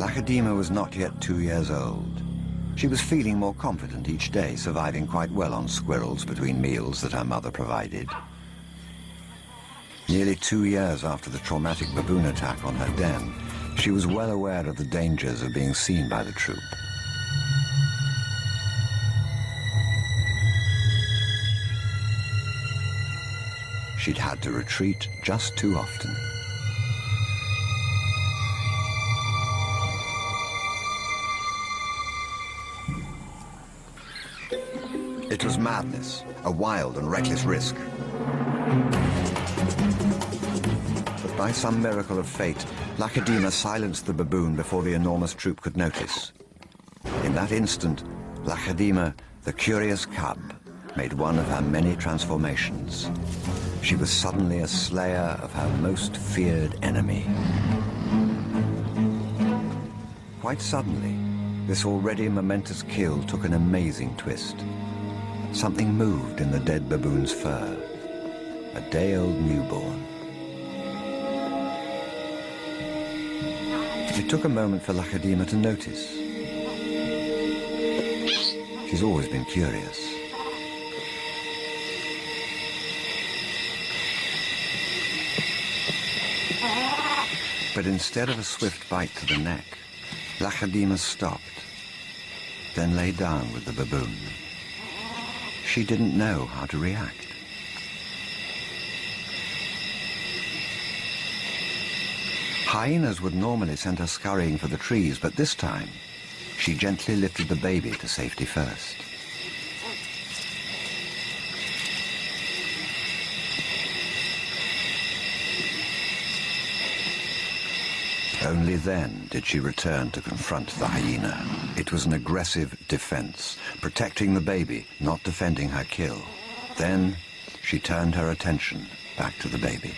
Lakedima was not yet 2 years old. She was feeling more confident each day, surviving quite well on squirrels between meals that her mother provided. Nearly 2 years after the traumatic baboon attack on her den, she was well aware of the dangers of being seen by the troop. She'd had to retreat just too often. It was madness, a wild and reckless risk. But by some miracle of fate, Lakedima silenced the baboon before the enormous troop could notice. In that instant, Lakedima, the curious cub, made one of her many transformations. She was suddenly a slayer of her most feared enemy. Quite suddenly, this already momentous kill took an amazing twist. Something moved in the dead baboon's fur. A day-old newborn. It took a moment for Lakedima to notice. She's always been curious. But instead of a swift bite to the neck, Lakedima stopped, then lay down with the baboon. She didn't know how to react. Hyenas would normally send her scurrying for the trees, but this time, she gently lifted the baby to safety first. Only then did she return to confront the hyena. It was an aggressive defense, protecting the baby, not defending her kill. Then she turned her attention back to the baby.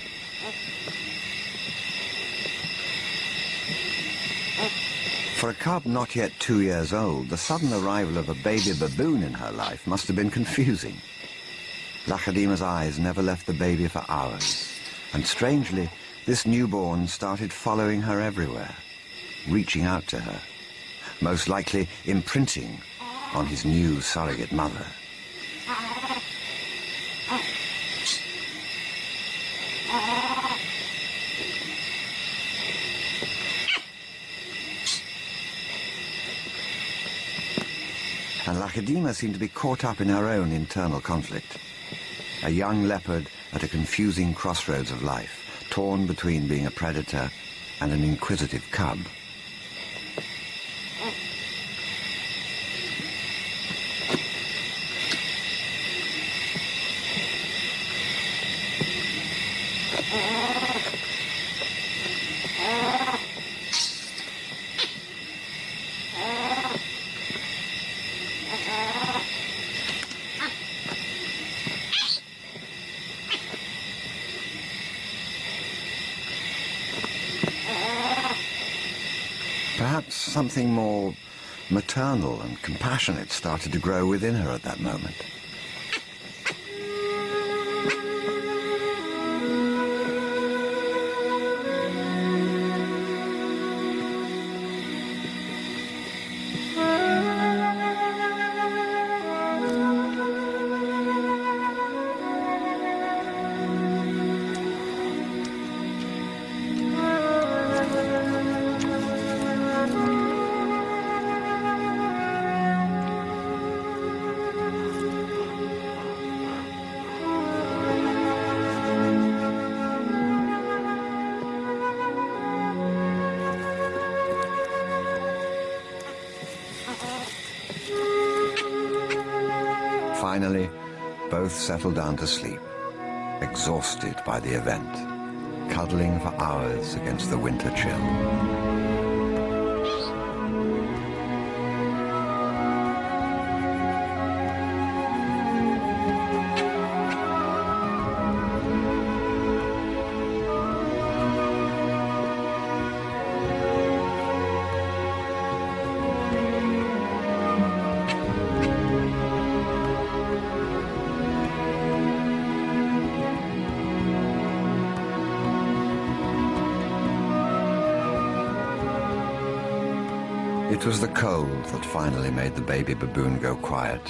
For a cub not yet 2 years old, the sudden arrival of a baby baboon in her life must have been confusing. Lakedima's eyes never left the baby for hours, and strangely, this newborn started following her everywhere, reaching out to her, most likely imprinting on his new surrogate mother. And Lakedima seemed to be caught up in her own internal conflict. A young leopard at a confusing crossroads of life, torn between being a predator and an inquisitive cub. Perhaps something more maternal and compassionate started to grow within her at that moment. Finally, both settled down to sleep, exhausted by the event, cuddling for hours against the winter chill. It was the cold that finally made the baby baboon go quiet.